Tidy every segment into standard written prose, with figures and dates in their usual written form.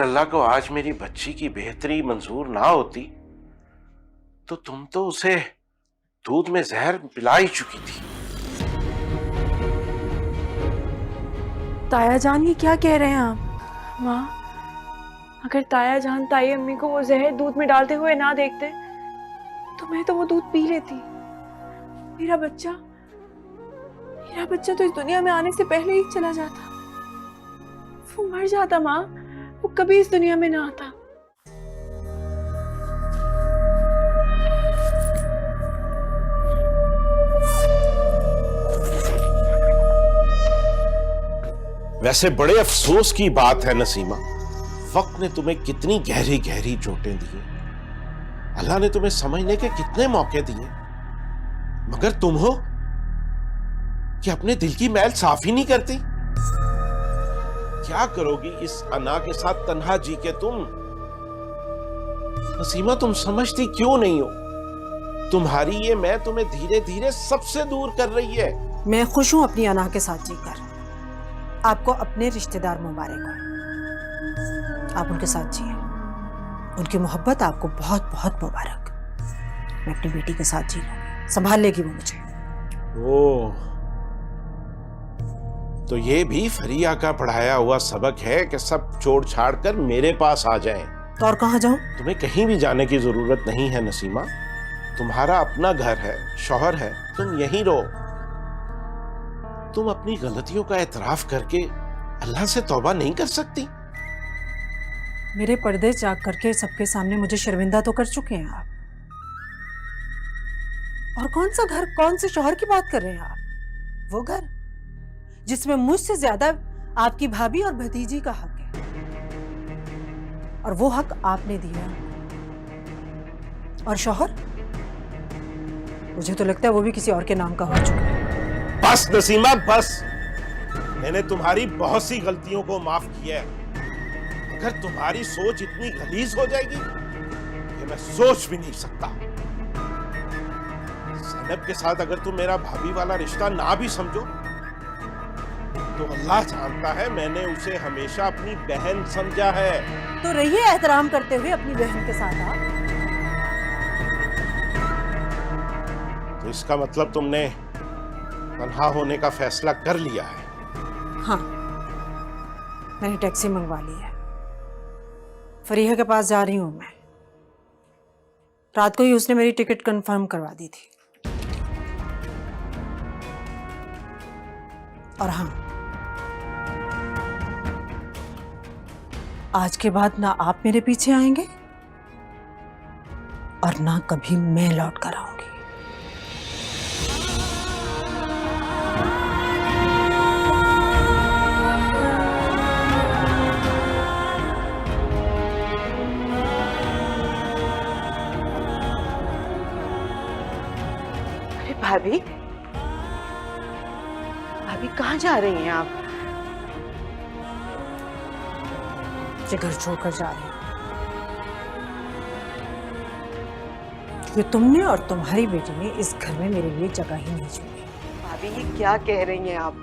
अल्लाह को आज मेरी बच्ची की बेहतरी मंजूर ना होती तो तुम तो उसे दूध में जहर पिला ही चुकी थी। ताया जान ये क्या कह रहे हैं आप? माँ, अगर ताया जान ताई अम्मी को वो जहर दूध में डालते हुए ना देखते तो मैं तो वो दूध पी लेती। मेरा बच्चा तो इस दुनिया में आने से पहले ही चला जाता। वो मर जाता माँ, वो कभी इस दुनिया में ना आता। वैसे बड़े अफसोस की बात है नसीमा, वक्त ने तुम्हें कितनी गहरी गहरी चोटें दी, अल्लाह ने तुम्हें समझने के कितने मौके दिए, मगर तुम हो कि अपने दिल की मैल साफ ही नहीं करती। क्या करोगी इस अना के साथ तन्हा जी के तुम? नसीमा, तुम समझती क्यों नहीं हो? तुम्हारी ये मैं तुम्हें धीरे धीरे सबसे दूर कर रही है। मैं खुश हूं अपनी अना के साथ जीकर। आपको अपने रिश्तेदार मुबारक हो, आप उनके साथ जिए। उनकी मोहब्बत आपको बहुत बहुत मुबारक। मैं अपनी बेटी के साथ जी लूंगी, संभाल लेगी वो मुझे। ओह, तो ये भी फरिया का पढ़ाया हुआ सबक है कि सब छोड़ छाड़ कर मेरे पास आ जाएं। तो और कहाँ जाऊं? तुम्हें कहीं भी जाने की जरूरत नहीं है नसीमा, तुम्हारा अपना घर है, शौहर है, तुम यहीं रहो। तुम अपनी गलतियों का एतराफ करके अल्लाह से तौबा नहीं कर सकती? मेरे पर्दे जाग करके सबके सामने मुझे शर्मिंदा तो कर चुके हैं आप। और कौन सा घर, कौन से शौहर की बात कर रहे हैं आप? वो घर जिसमें मुझसे ज्यादा आपकी भाभी और भतीजी का हक है, और वो हक आपने दिया। और शौहर, मुझे तो लगता है वो भी किसी और के नाम का हो चुका है। बस नसीमा बस, मैंने तुम्हारी बहुत सी गलतियों को माफ किया है, अगर तुम्हारी सोच इतनी गलीज हो जाएगी ये मैं सोच भी नहीं सकता। ज़ैनब के साथ अगर तुम मेरा भाभी वाला रिश्ता ना भी समझो तो अल्लाह जानता है मैंने उसे हमेशा अपनी बहन समझा है। तो रहिए एहतराम करते हुए अपनी बहन के साथ आप। तो इसका मतलब तुमने तन्हा होने का फैसला कर लिया है? हाँ, मैंने टैक्सी मंगवा ली है। फरीहा के पास जा रही हूं मैं। रात को ही उसने मेरी टिकट कंफर्म करवा दी थी। और हाँ, आज के बाद ना आप मेरे पीछे आएंगे और ना कभी मैं लौट कर आऊंगी। अरे भाभी, भाभी कहाँ जा रही हैं आप? ये घर छोड़कर जा रही हूं क्योंकि तुमने और तुम्हारी बेटी ने इस घर में मेरे लिए जगह ही नहीं छोड़ी। भाभी ये क्या कह रही हैं आप?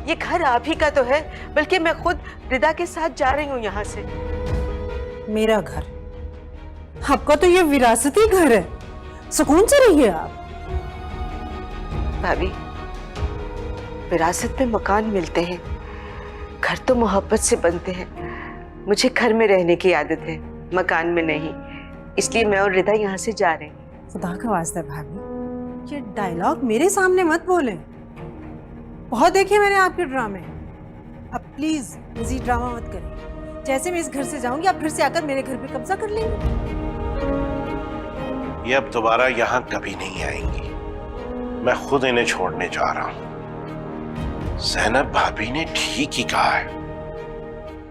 ये घर आप ही का तो है, बल्कि मैं खुद रिदा के साथ जा रही हूँ यहाँ से। मेरा घर? आपका तो ये विरासती घर है, सुकून से रहिए आप। भाभी, विरासत में मकान मिलते हैं, घर तो मोहब्बत से बनते हैं। मुझे घर में रहने की आदत है, मकान में नहीं, इसलिए मैं और रिदा यहाँ से जा रहे हैं। खुदा का वास्ता भाभी, ये डायलॉग मेरे सामने मत बोलें। बहुत देखे मैंने आपके ड्रामे, अब प्लीज मजीद ड्रामा मत करें। जैसे मैं इस घर से जाऊंगी आप फिर से आकर मेरे घर पे कब्जा कर लेंगे। ये अब दोबारा यहाँ कभी नहीं आएंगी, मैं खुद इन्हें छोड़ने जा रहा हूं। ज़ैनब भाभी ने ठीक ही कहा है,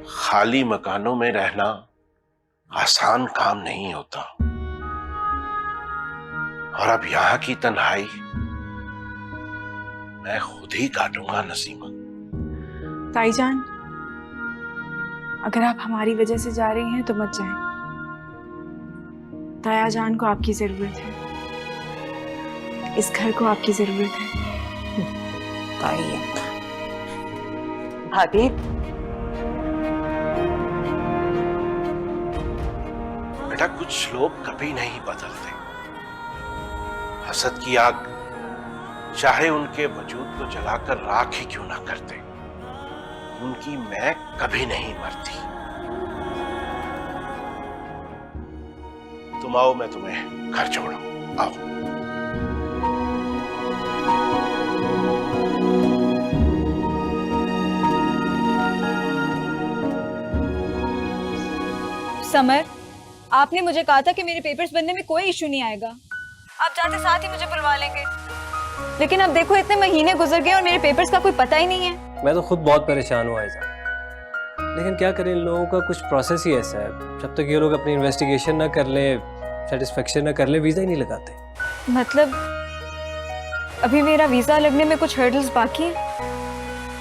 खाली मकानों में रहना आसान काम नहीं होता, और अब यहाँ की तन्हाई मैं खुद ही काटूंगा नसीमा। ताईजान, अगर आप हमारी वजह से जा रही हैं तो मत जाएं। ताया जान को आपकी जरूरत है, इस घर को आपकी जरूरत है। भाभी, बेटा कुछ लोग कभी नहीं बदलते। हसद की आग चाहे उनके वजूद को जलाकर राख ही क्यों ना करते, उनकी मैं कभी नहीं मरती। तुम आओ, मैं तुम्हें घर छोड़ूं। आओ। समर, आपने मुझे कहा था कि मेरे पेपर्स बनने में कोई इशू नहीं आएगा। आप जाते साथ ही मुझे बुलवा लेंगे, लेकिन अब देखो इतने महीने गुजर गए और मेरे पेपर्स का कोई पता ही नहीं है। मैं तो खुद बहुत परेशान हूँ आयजा, लेकिन क्या करें, इन लोगों का कुछ प्रोसेस ही ऐसा है। जब तक ये लोग अपनी इन्वेस्टिगेशन ना कर लें, सेटिस्फेक्शन ना कर लें, वीज़ा ही नहीं लगाते। मतलब अभी मेरा वीज़ा लगने में कुछ हर्डल्स बाकी हैं,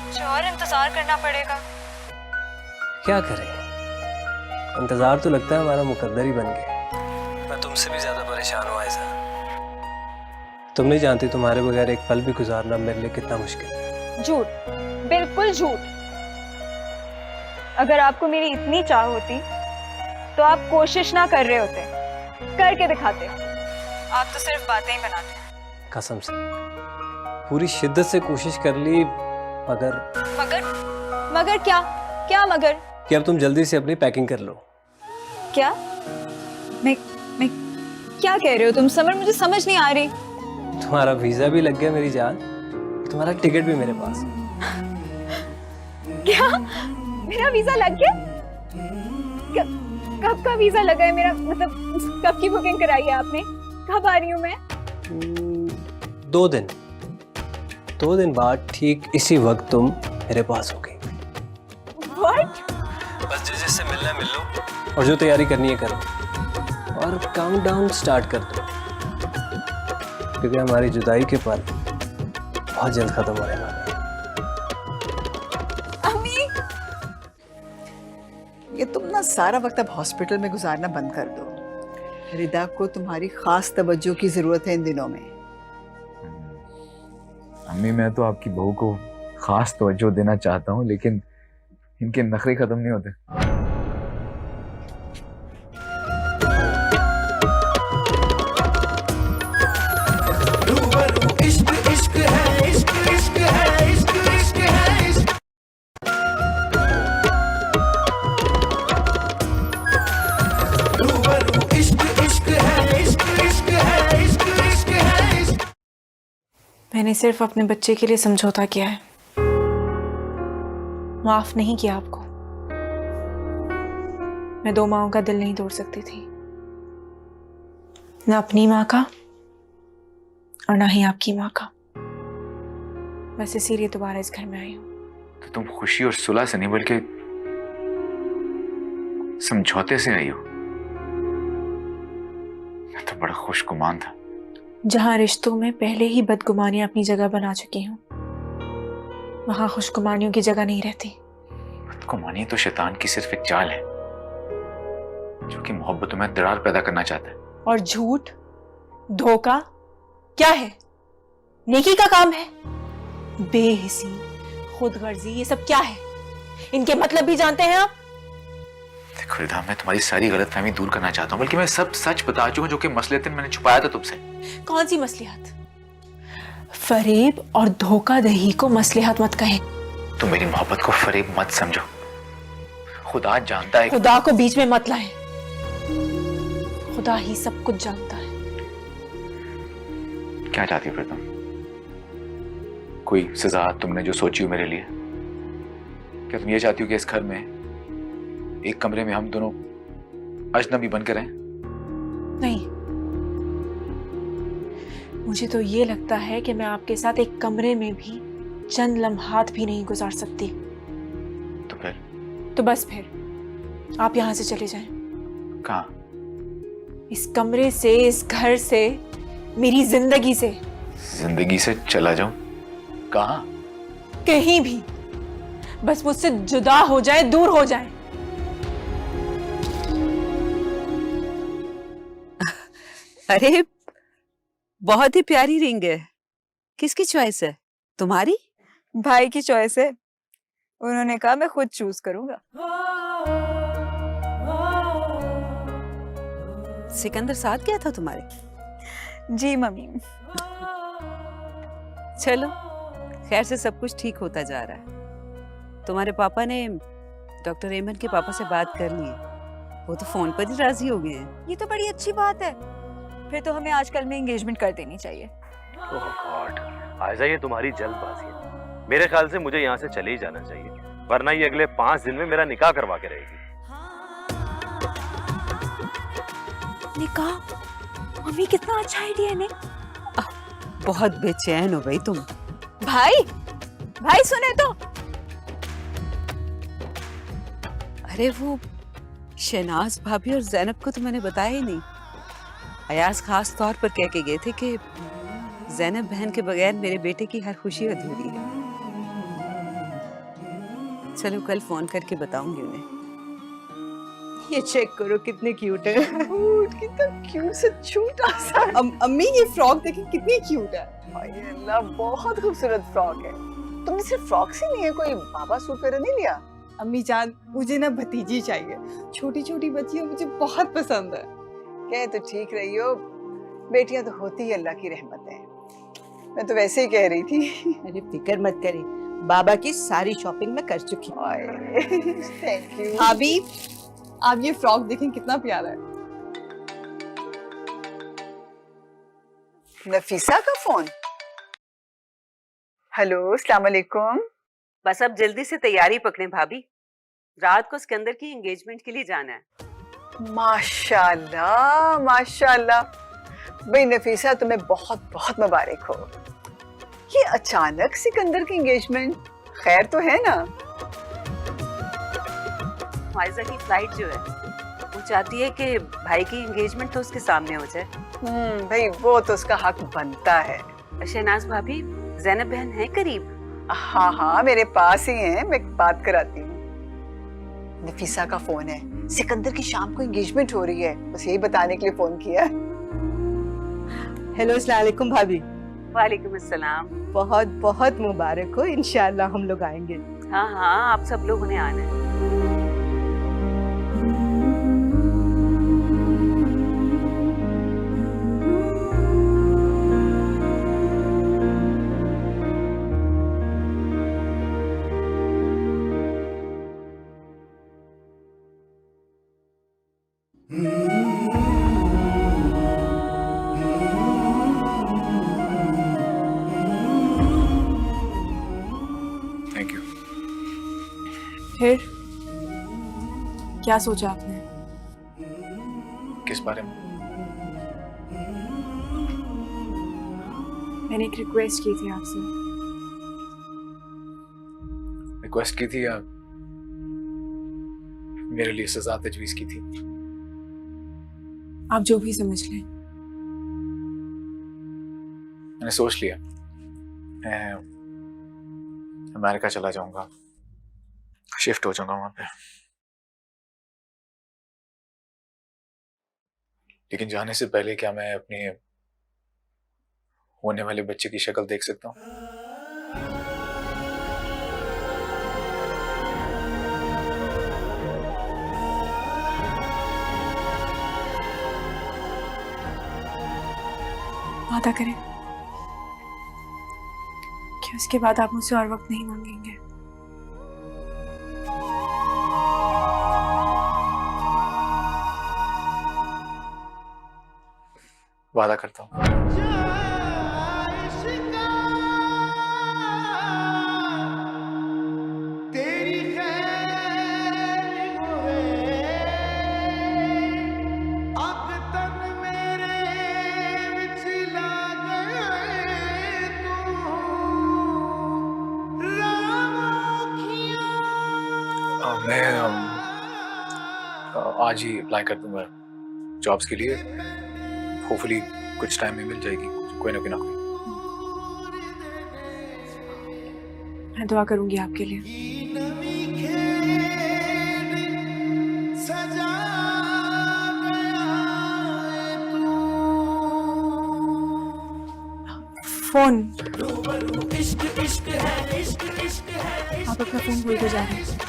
कुछ और इंतजार करना पड़ेगा। क्या करें, इंतजार तो लगता है हमारा मुकद्दर ही बन गया। मैं तुमसे भी ज्यादा परेशान हूँ आयजा। तुम नहीं जानती तुम्हारे बगैर एक पल भी गुजारना मेरे लिए कितना मुश्किल है। झूठ, बिल्कुल झूठ। अगर आपको मेरी इतनी चाह होती तो आप कोशिश ना कर रहे होते, करके दिखाते। आप तो सिर्फ बातें ही बनाते। कसम से पूरी शिद्दत से कोशिश कर ली, मगर मगर क्या? क्या मगर? कि अब तुम जल्दी से अपनी पैकिंग कर लो। क्या? मैं क्या कह रहे हो तुम समर? मुझे समझ नहीं आ रही। तुम्हारा वीजा भी लग गया मेरी जान, तुम्हारा टिकट भी मेरे पास। क्या? मेरा वीजा लग गया? कब का वीजा लगा है मेरा? मतलब कब की बुकिंग कराई है आपने? कब आ रही हूँ मैं? 2 दिन बाद ठीक इसी वक्त तुम मेरे पास हो गई। What? बस जिससे मिलना है मिल लो, और जो तैयारी करनी है करो, और काउंटडाउन स्टार्ट कर दो, क्योंकि हमारी जुदाई के पल बहुत जल्द खत्म होने वाले हैं। अम्मी, ये तुम ना सारा वक्त अब हॉस्पिटल में गुजारना बंद कर दो। रिदा को तुम्हारी खास तवज्जो की जरूरत है इन दिनों में। अम्मी, मैं तो आपकी बहू को खास तवज्जो देना चाहता हूँ, लेकिन इनके नखरे खत्म नहीं होते। मैंने सिर्फ अपने बच्चे के लिए समझौता किया है, माफ नहीं किया आपको। मैं 2 माँओं का दिल नहीं तोड़ सकती थी, ना अपनी माँ का और ना ही आपकी माँ का। बस इसीलिए दोबारा इस घर में आई हूँ। तो तुम खुशी और सुलह से नहीं बल्कि समझौते से आई हो। मैं तो बड़ा खुशगुमान था। जहां रिश्तों में पहले ही बदगुमानियां अपनी जगह बना चुकी हूँ, वहां खुशगुमानियों की जगह नहीं रहती। बदगुमानी तो शैतान की सिर्फ एक चाल है, जो कि मोहब्बतों में दरार पैदा करना चाहता है। और झूठ, धोखा क्या है? नेकी का काम है। बेहिसी, खुदगर्जी, ये सब क्या है? इनके मतलब भी जानते हैं आप? देखो रिदा, मैं तुम्हारी सारी गलतफहमी दूर करना चाहता हूँ, बल्कि मैं सब सच बता चुका हूँ जो कि मसलियतन मैंने छुपाया था तुमसे। कौन सी मसलिहत? फरेब और धोखाधड़ी को मसलिहत मत कहें। तुम मेरी मोहब्बत को फरेब मत समझो। खुदा जानता है। खुदा को बीच में मत लाएं। खुदा ही सब कुछ जानता है। क्या चाहती हो फिर तुम? कोई सजा तुमने जो सोची हो मेरे लिए? क्या तुम ये चाहती हो कि इस घर में एक कमरे में हम दोनों अजनबी बनकर रहें? नहीं, मुझे तो ये लगता है कि मैं आपके साथ एक कमरे में भी चंद लम्हात भी नहीं गुजार सकती। तो फिर? तो बस फिर आप यहां से चले जाएं। कहाँ? इस कमरे से, इस घर से, मेरी जिंदगी से। जिंदगी से चला जाऊं? कहाँ? कहीं भी, बस मुझसे जुदा हो जाए, दूर हो जाए। अरे बहुत ही प्यारी रिंग है। किसकी चॉइस है? तुम्हारी? भाई की चॉइस है, उन्होंने कहा मैं खुद चूज करूंगा। सिकंदर साथ गया था तुम्हारे? जी मम्मी। चलो, खैर से सब कुछ ठीक होता जा रहा है। तुम्हारे पापा ने डॉक्टर एमन के पापा से बात कर ली है, वो तो फोन पर ही राजी हो गए हैं। ये तो बड़ी अच्छी बात है, फिर तो हमें आजकल में एंगेजमेंट कर देनी चाहिए। ओह गॉड, आयजा ये तुम्हारी जल्दबाजी है। मेरे ख्याल से मुझे यहाँ से चले ही जाना चाहिए, वरना ये अगले 5 दिन में मेरा निकाह करवा के रहेगी। निकाह? मम्मी कितना अच्छा आइडिया है ने। बहुत बेचैन हो गई तुम। भाई सुने तो। अरे वो शहनाज भाभी और जैनब को तो मैंने बताया ही नहीं। अयाज खास तौर पर कह के गए थे कि जैनब बहन के बगैर मेरे बेटे की हर खुशी अधूरी है। चलो कल फोन करके बताऊंगी उन्हें। ये चेक करो कितने क्यूट है। कितना क्यूट सा छोटा सा। अम्मी ये फ्रॉक देखिए कितनी क्यूट है। हाय अल्लाह, बहुत खूबसूरत फ्रॉक है। तुमने सिर्फ फ्रॉक से नहीं है, कोई बाबा सूट वगैरह नहीं लिया? अम्मी जान, मुझे ना भतीजी चाहिए, छोटी छोटी बच्चियां मुझे बहुत पसंद है। कह तो ठीक रही हो, बेटियां तो होती ही अल्लाह की रहमत है। मैं तो वैसे ही कह रही थी। अरे फिक्र मत करे, बाबा की सारी शॉपिंग मैं कर चुकी हूँ। थैंक यू भाभी। आप ये फ्रॉक देखें कितना प्यारा है। नफीसा का फोन। हेलो, अस्सलाम वालेकुम। बस अब जल्दी से तैयारी पकड़ें भाभी, रात को सिकंदर की एंगेजमेंट के लिए जाना है। माशाल्लाह माशाल्लाह। भाई नफीसा, तुम्हें बहुत बहुत मुबारक हो। ये अचानक सिकंदर की एंगेजमेंट, खैर तो है ना? माइजा की फ्लाइट जो है वो चाहती है कि भाई की एंगेजमेंट तो उसके सामने हो जाए। भाई वो तो उसका हक बनता है। शहनाज भाभी, जैनब बहन है करीब? हाँ हाँ, मेरे पास ही हैं, मैं बात कराती हूँ। नफीसा का फोन है, सिकंदर की शाम को एंगेजमेंट हो रही है, बस यही बताने के लिए फोन किया। हेलो, अस्सलाम वालेकुम भाभी। वालेकुम अस्सलाम। बहुत बहुत मुबारक हो, इंशाल्लाह हम लोग आएंगे। हाँ हाँ, आप सब लोगों ने आना है। Thank you. फिर क्या सोचा आपने? किस बारे में? मैंने एक रिक्वेस्ट की थी आपसे। रिक्वेस्ट की थी या मेरे लिए सजा तजवीज की थी? आप जो भी समझ लें। मैंने सोच लिया, मैं अमेरिका चला जाऊंगा, शिफ्ट हो जाऊंगा वहां पे। लेकिन जाने से पहले क्या मैं अपने होने वाले बच्चे की शक्ल देख सकता हूँ? वादा करें कि उसके बाद आप मुझसे और वक्त नहीं मांगेंगे। वादा करता हूँ। मैं आज ही अप्लाई कर दूंगा जॉब्स के लिए। होपफुली कुछ टाइम में मिल जाएगी कोई ना कोई नौकरी। मैं दुआ करूंगी आपके लिए। फोन। आप अपना फोन भूल के जा रहे हैं।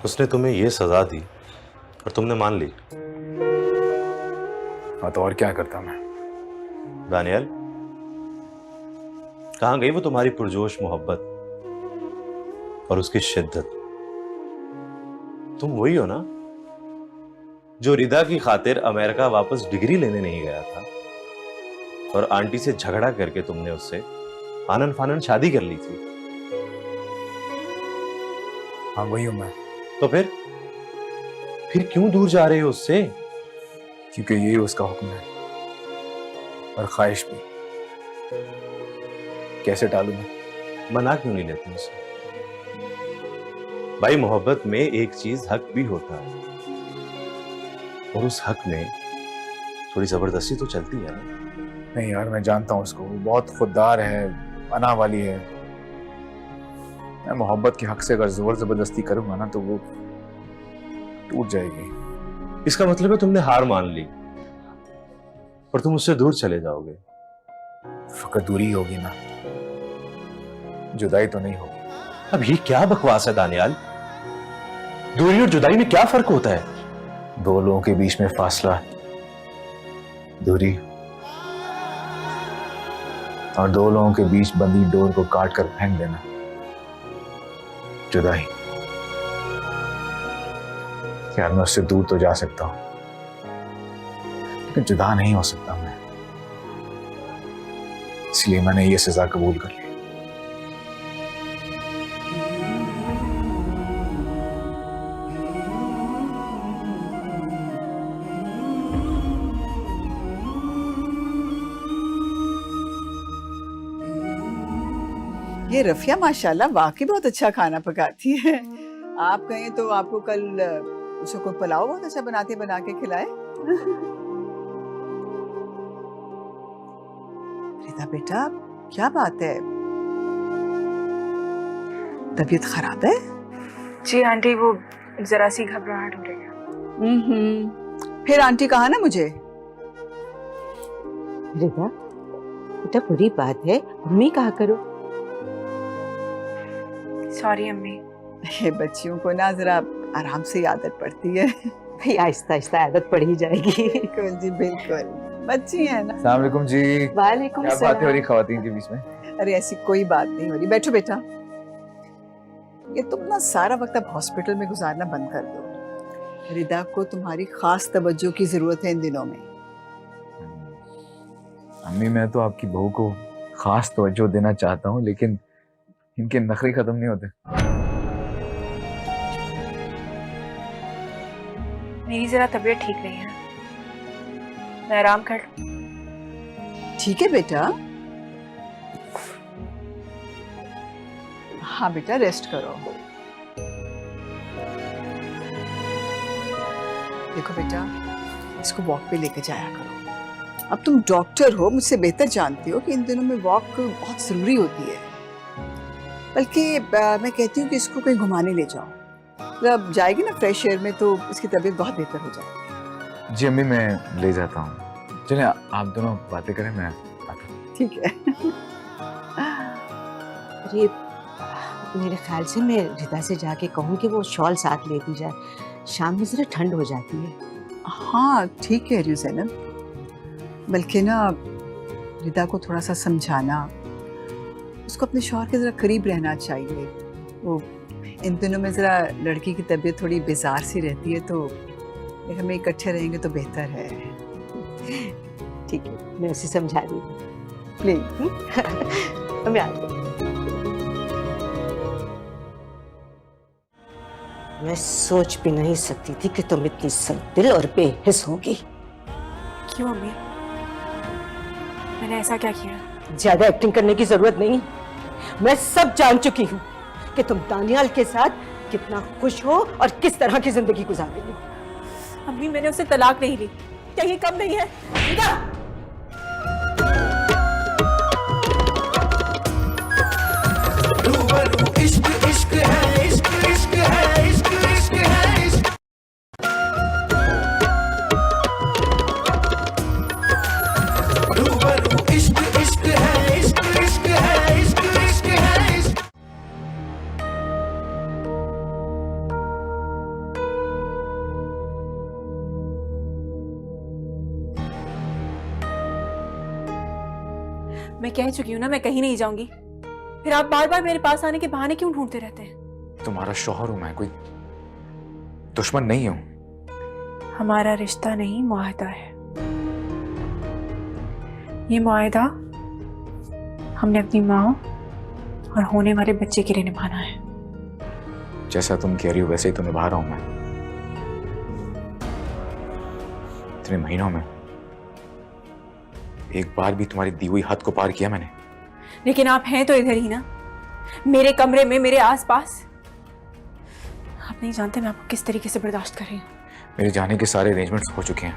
उसने तुम्हें ये सजा दी और तुमने मान ली। हाँ तो और क्या करता मैं। दानियल, कहाँ गई वो तुम्हारी पुरजोश मोहब्बत और उसकी शिद्दत? तुम वही हो ना जो रिदा की खातिर अमेरिका वापस डिग्री लेने नहीं गया था और आंटी से झगड़ा करके तुमने उससे आनन फानन शादी कर ली थी। हाँ वही हूं मैं। तो फिर क्यों दूर जा रहे हो उससे? क्योंकि यही उसका हुक्म है और ख्वाहिश भी। कैसे टालूं मैं? मना क्यों नहीं लेते उसे? भाई मोहब्बत में एक चीज हक भी होता है और उस हक में थोड़ी जबरदस्ती तो चलती है ना। नहीं यार, मैं जानता हूँ उसको, वो बहुत खुददार है, अना वाली है। मैं मोहब्बत के हक से अगर जोर जबरदस्ती करूंगा ना तो वो टूट जाएगी। इसका मतलब है तुमने हार मान ली और तुम उससे दूर चले जाओगे। फकत दूरी होगी ना, जुदाई तो नहीं होगी। अब ये क्या बकवास है दानियाल? दूरी और जुदाई में क्या फर्क होता है? दो लोगों के बीच में फासला दूरी और दो लोगों के बीच बंधी डोर को काट कर फेंक देना जुदाई। यार मैं उससे दूर तो जा सकता हूं लेकिन जुदा नहीं हो सकता मैं, इसलिए मैंने ये सजा कबूल कर ली। ये रफिया माशाल्लाह वाकई बहुत अच्छा खाना पकाती है। आप कहें तो आपको कल उसको कोई पुलाव बहुत अच्छा बना के खिलाए। रिदा बेटा क्या बात है, तबीयत खराब है? जी आंटी, वो जरा सी घबराहट हो रही है। फिर आंटी कहा ना मुझे। रिदा बेटा बुरी बात है, मम्मी कहा करो। सॉरी अम्मी। ये बच्चियों को ना जरा आराम से आदत पड़ती है। भाई आहिस्ता आहिस्ता आदत पड़ ही जाएगी। बिल्कुल जी बिल्कुल, बच्ची है ना। अस्सलाम वालेकुम जी। वालेकुम क्या बातें हो रही खवातीन के बीच में? अरे ऐसी कोई बात नहीं हो रही, बैठो बेटा। ये तुम ना सारा वक्त अब हॉस्पिटल में गुजारना बंद कर दो। रिदा को तुम्हारी खास तवज्जो की जरूरत है इन दिनों में। अम्मी मैं तो आपकी बहू को खास तवज्जो देना चाहता हूँ लेकिन इनके नखरे खत्म नहीं होते। मेरी जरा तबीयत ठीक नहीं है, मैं आराम कर लूं। ठीक है बेटा, हाँ बेटा रेस्ट करो। देखो बेटा, इसको वॉक पे लेके जाया करो। अब तुम डॉक्टर हो, मुझसे बेहतर जानती हो कि इन दिनों में वॉक बहुत जरूरी होती है। बल्कि मैं कहती हूँ कि इसको कहीं घुमाने ले जाओ, जब जाएगी ना फ्रेश एयर में तो इसकी तबीयत बहुत बेहतर हो जाएगी। जी अम्मी मैं ले जाता हूँ। चलिए आप दोनों बातें करें, मैं आता हूँ। ठीक है। अरे मेरे ख्याल से मैं रिदा से जाके कहूँ कि वो शॉल साथ लेती जाए, शाम में जरा ठंड हो जाती है। हाँ ठीक कह रही हूँ ज़ैनब, बल्कि ना रिदा को थोड़ा सा समझाना, उसको अपने शौहर के ज़रा करीब रहना चाहिए। वो इन दिनों में ज़रा लड़की की तबीयत थोड़ी बेजार सी रहती है, तो हमें इकट्ठे रहेंगे तो बेहतर है। ठीक है, मैं उसे समझा दी प्लीज। मैं आती हूँ। मैं सोच भी नहीं सकती थी कि तुम इतनी सख्त-दिल और बेहिस होगी। क्यों अम्मी, मैंने ऐसा क्या किया? ज्यादा एक्टिंग करने की जरूरत नहीं, मैं सब जान चुकी हूँ कि तुम दानियाल के साथ कितना खुश हो और किस तरह की जिंदगी गुजार रही हो। अम्मी मैंने उससे तलाक नहीं ली, क्या ये कम नहीं है? रिदा! इश्क इश्क है, इश्क इश्क है, इश्क इश्क है, इश्क। इश्क इश्क है, इश्क इश्क है, इश्क इश्क है, इश्क। मैं कह चुकी हूँ ना, मैं कहीं नहीं जाऊंगी। फिर आप बार बार मेरे पास आने के बहाने क्यों ढूंढते रहते हैं? तुम्हारा शौहर हूं मैं, कोई दुश्मन नहीं हूं। हमारा रिश्ता नहीं, मुआहदा है। ये मुआहदा हमने अपनी माँ और होने वाले बच्चे के लिए निभाना है। जैसा तुम कह रही हो वैसे ही तो निभा रहा हूं मैं। इतने महीनों में एक बार भी तुम्हारी दी हुई हद को पार किया मैंने? लेकिन आप हैं तो इधर ही ना, मेरे कमरे में, मेरे आसपास। आप नहीं जानते मैं आपको किस तरीके से बर्दाश्त कर रही हूँ। मेरे जाने के सारे अरेंजमेंट्स हो चुके हैं।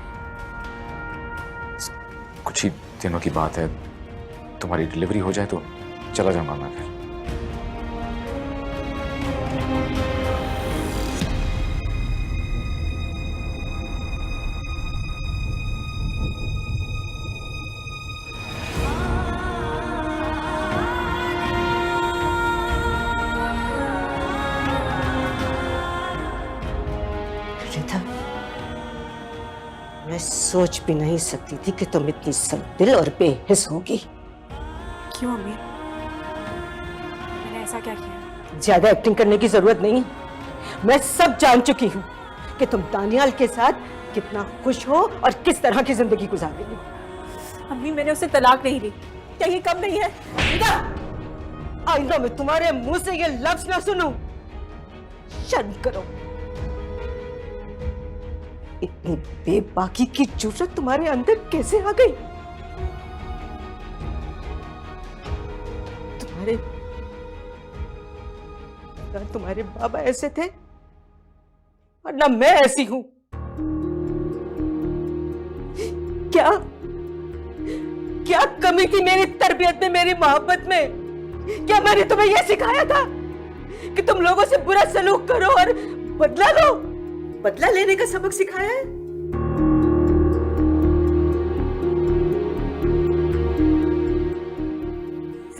कुछ ही दिनों की बात है, तुम्हारी डिलीवरी हो जाए तो चला जाऊंगा मैं फिर। रिधा, मैं सोच भी नहीं सकती थी कि तुम इतनी सर्दिल और बेहिस होगी। क्यों अम्मी? मैंने ऐसा क्या किया? ज्यादा एक्टिंग करने की जरूरत नहीं। मैं सब जान चुकी हूँ कि तुम दानियाल के साथ कितना खुश हो और किस तरह की जिंदगी गुजार रही हो। अम्मी, मैंने उसे तलाक नहीं दी। क्या ये कम नहीं है? रिधा, आइंदा मैं तुम्हारे मुंह से ये लफ्ज ना सुनूं। शर्म करो। इतनी बेबाकी की जुर्रत तुम्हारे अंदर कैसे आ गई? तुम्हारे बाबा ऐसे थे और ना मैं ऐसी हूं। क्या क्या कमी थी मेरी तरबियत में, मेरी मोहब्बत में? क्या मैंने तुम्हें यह सिखाया था कि तुम लोगों से बुरा सलूक करो और बदला लो? बदला लेने का सबक सिखाया है?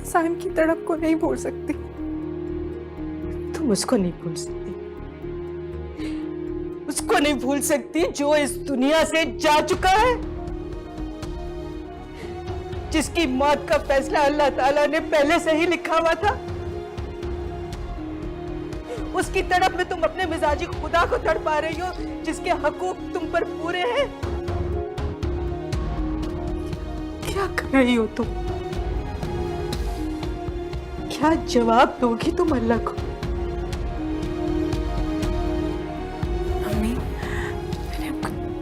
साइम की तड़प को नहीं भूल सकती। तुम उसको नहीं भूल सकती, उसको नहीं भूल सकती जो इस दुनिया से जा चुका है, जिसकी मौत का फैसला अल्लाह ताला ने पहले से ही लिखा हुआ था। उसकी तड़प में तुम अपने मिजाजी खुदा को तड़पा रही हो, जिसके हकूक तुम पर पूरे हैं। क्या कर रही हो तुम? क्या जवाब दोगी तुम अल्लाह को? अम्मी,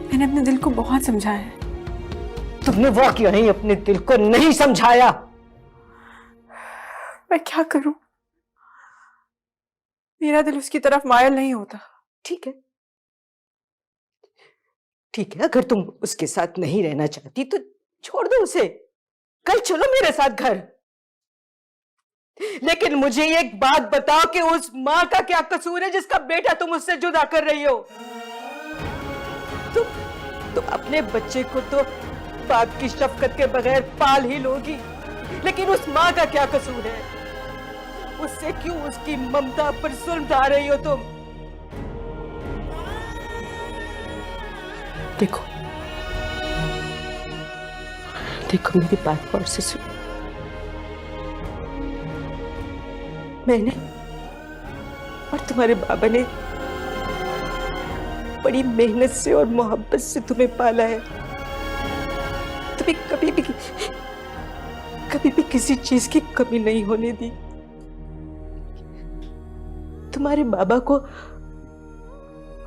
मैंने अपने दिल को बहुत समझाया है। तुमने वाकई ही अपने दिल को नहीं समझाया। मैं क्या करूं? मेरा दिल उसकी तरफ मायल नहीं होता। ठीक है, ठीक है, अगर तुम उसके साथ नहीं रहना चाहती तो छोड़ दो उसे। कल चलो मेरे साथ घर। लेकिन मुझे एक बात बताओ कि उस मां का क्या कसूर है जिसका बेटा तुम उससे जुदा कर रही हो? तुम अपने बच्चे को तो बाप की शफकत के बगैर पाल ही लोगी, लेकिन उस मां का क्या कसूर है? उससे क्यों उसकी ममता पर जुल्म ढा रही हो तुम? देखो देखो, मेरी बात गौर से सुनो। मैंने और तुम्हारे बाबा ने बड़ी मेहनत से और मोहब्बत से तुम्हें पाला है। तुम्हें कभी भी किसी चीज की कमी नहीं होने दी। तुम्हारे बाबा को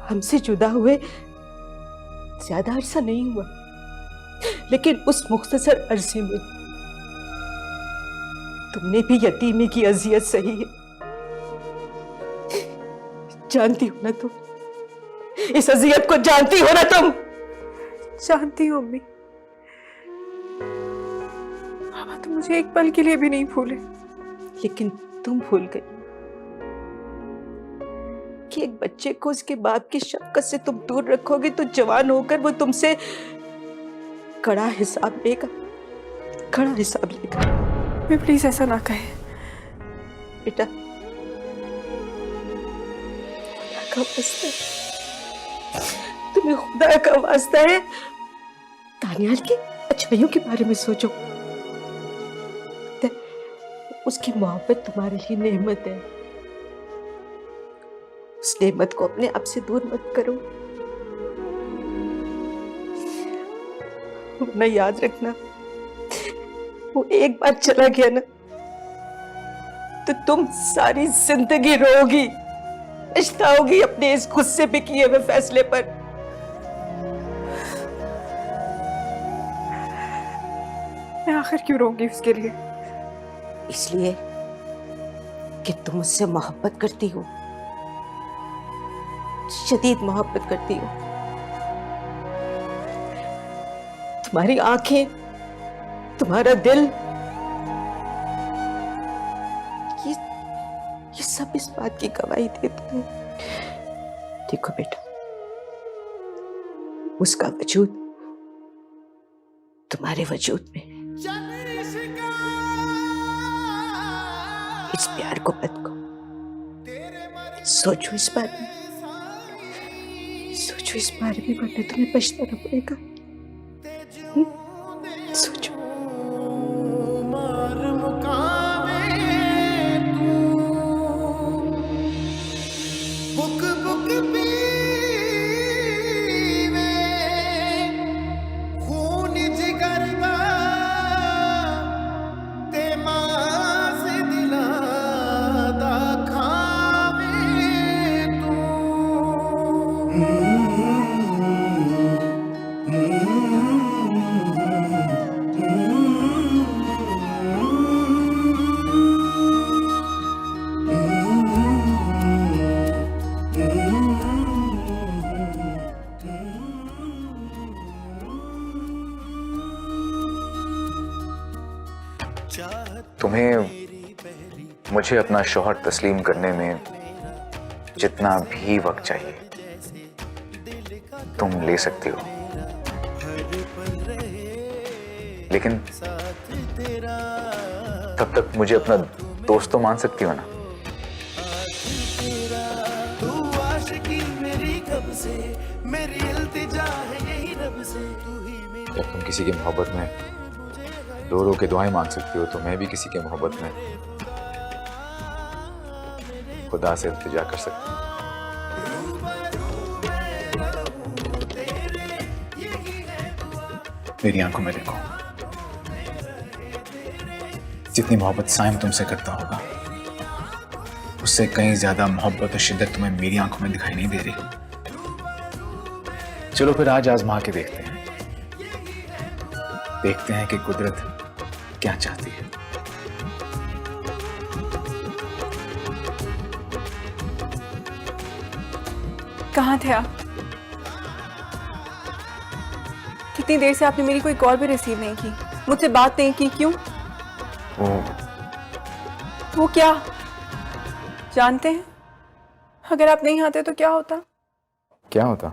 हमसे जुदा हुए ज्यादा अरसा नहीं हुआ, लेकिन उस मुख्तसर अरसे में तुमने भी यतीमी की अजियत सही है। जानती हो ना तुम? इस अजियत को जानती हो ना तुम? जानती हूँ अम्मी। बाबा तो मुझे एक पल के लिए भी नहीं भूले। लेकिन तुम भूल गई कि एक बच्चे को उसके बाप की शफकत से तुम दूर रखोगे तो जवान होकर वो तुमसे कड़ा हिसाब लेगा, कड़ा हिसाब लेगा। मैं प्लीज ऐसा ना कहे बेटा। खुदा का वास्ता है, तुम्हें खुदा का वास्ता है, दानियाल की अच्छाइयों के बारे में सोचो। उसकी मोहब्बत तुम्हारे लिए नेमत है। उस नेमत को अपने आप से दूर मत करो, वरना याद रखना वो एक बार चला गया ना तो तुम सारी जिंदगी रोगी, पछताओगी अपने इस गुस्से पे किए हुए फैसले पर। मैं आखिर क्यों रोऊंगी उसके लिए? इसलिए कि तुम उससे मोहब्बत करती हो, शदीद मोहब्बत करती हो। तुम्हारी आंखें, तुम्हारा दिल, ये सब इस बात की गवाही देते हैं। देखो बेटा, उसका वजूद तुम्हारे वजूद में है। इस प्यार को मत खो, सोचो इस बारे में, सोचो इस बारे में, वरना तुम्हें पछताना पड़ेगा। सोचो। तुम्हें मुझे अपना शौहर तस्लीम करने में जितना भी वक्त चाहिए तुम ले सकती हो, लेकिन तब तक मुझे अपना दोस्त तो मान सकती हो ना? जब तुम किसी की मोहब्बत में रो रो के दुआएं मांग सकती हो, तो मैं भी किसी के मोहब्बत में खुदा से इल्तिजा कर सकती हूँ। मेरी आंखों में देखो, जितनी मोहब्बत साइम तुमसे करता होगा उससे कहीं ज्यादा मोहब्बत और शिद्दत तुम्हें मेरी आंखों में दिखाई नहीं दे रही। चलो फिर आज आजमा के देखते हैं कि कुदरत क्या चाहती है। कहाँ थे आप? कितनी देर से आपने मेरी कोई कॉल भी रिसीव नहीं की, मुझसे बात नहीं की, क्यों? वो क्या जानते हैं? अगर आप नहीं आते तो क्या होता? क्या होता?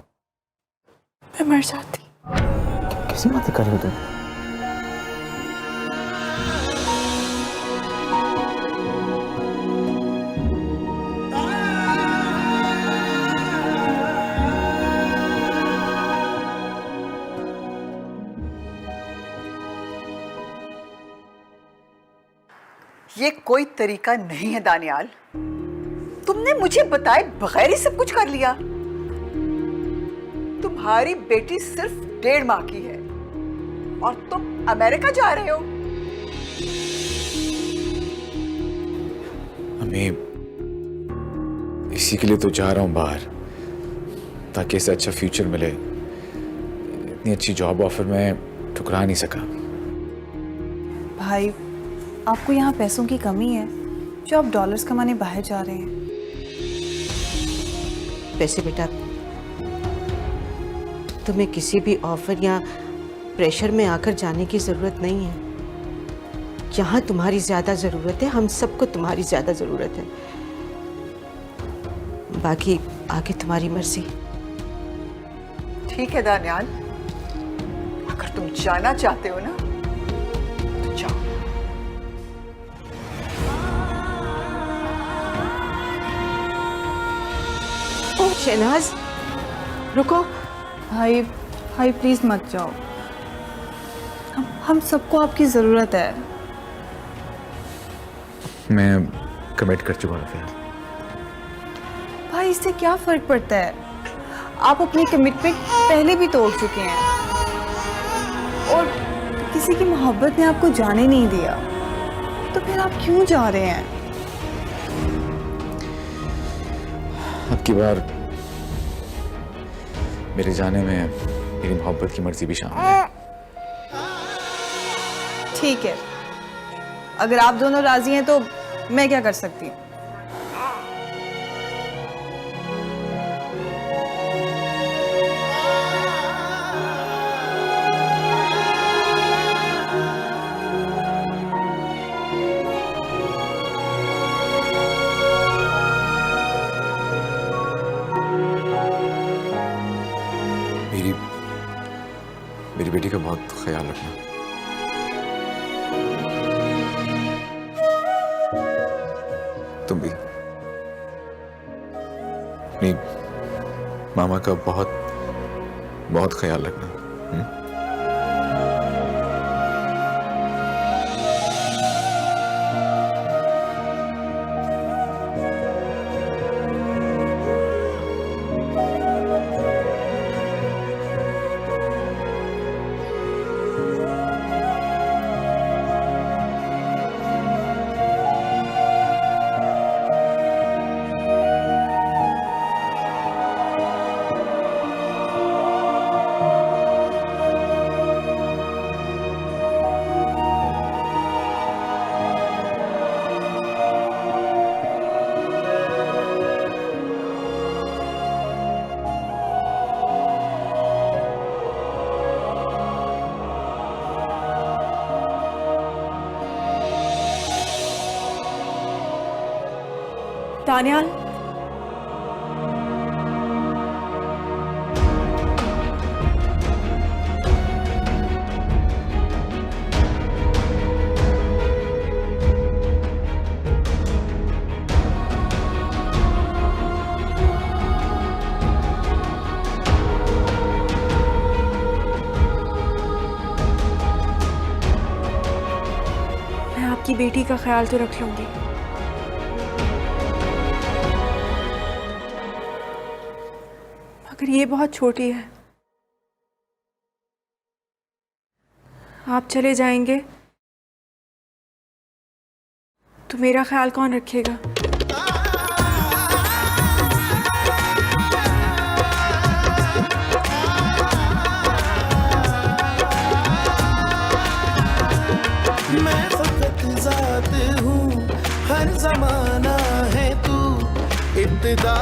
मैं मर जाती। कैसी बातें कर रही हो तुम? ये कोई तरीका नहीं है दानियाल, तुमने मुझे बताए बगैर ही सब कुछ कर लिया। तुम्हारी बेटी सिर्फ 1.5 माह की है और तुम अमेरिका जा रहे हो। अम्मी, इसी के लिए तो जा रहा हूं बाहर, ताकि इसे अच्छा फ्यूचर मिले। इतनी अच्छी जॉब ऑफर मैं ठुकरा नहीं सका। भाई, आपको यहाँ पैसों की कमी है जो आप डॉलर्स कमाने बाहर जा रहे हैं। वैसे बेटा, तुम्हें किसी भी ऑफर या प्रेशर में आकर जाने की जरूरत नहीं है। यहाँ तुम्हारी ज्यादा जरूरत है, हम सबको तुम्हारी ज्यादा जरूरत है। बाकी आगे तुम्हारी मर्जी। ठीक है दानियाल, अगर तुम जाना चाहते हो ना तो जाओ। शहनाज, रुको। भाई भाई प्लीज मत जाओ, हम सबको आपकी जरूरत है। मैं कमिट कर चुका हूँ फिलहाल। भाई इससे क्या फर्क पड़ता है? आप अपनी कमिटमेंट पहले भी तोड़ चुके हैं और किसी की मोहब्बत ने आपको जाने नहीं दिया, तो फिर आप क्यों जा रहे हैं? अब की बार मेरे जाने में मेरी मोहब्बत की मर्जी भी शामिल है। ठीक है, अगर आप दोनों राजी हैं तो मैं क्या कर सकती हूँ? मेरी बेटी का बहुत ख्याल रखना। तुम भी अपनी मामा का बहुत बहुत ख्याल रखना। दानियाल, मैं आपकी बेटी का ख्याल तो रख लूंगी, मगर ये बहुत छोटी है। आप चले जाएंगे तो मेरा ख्याल कौन रखेगा? मैं फकत जात हूँ, हर जमाना है तू, इब्तिदा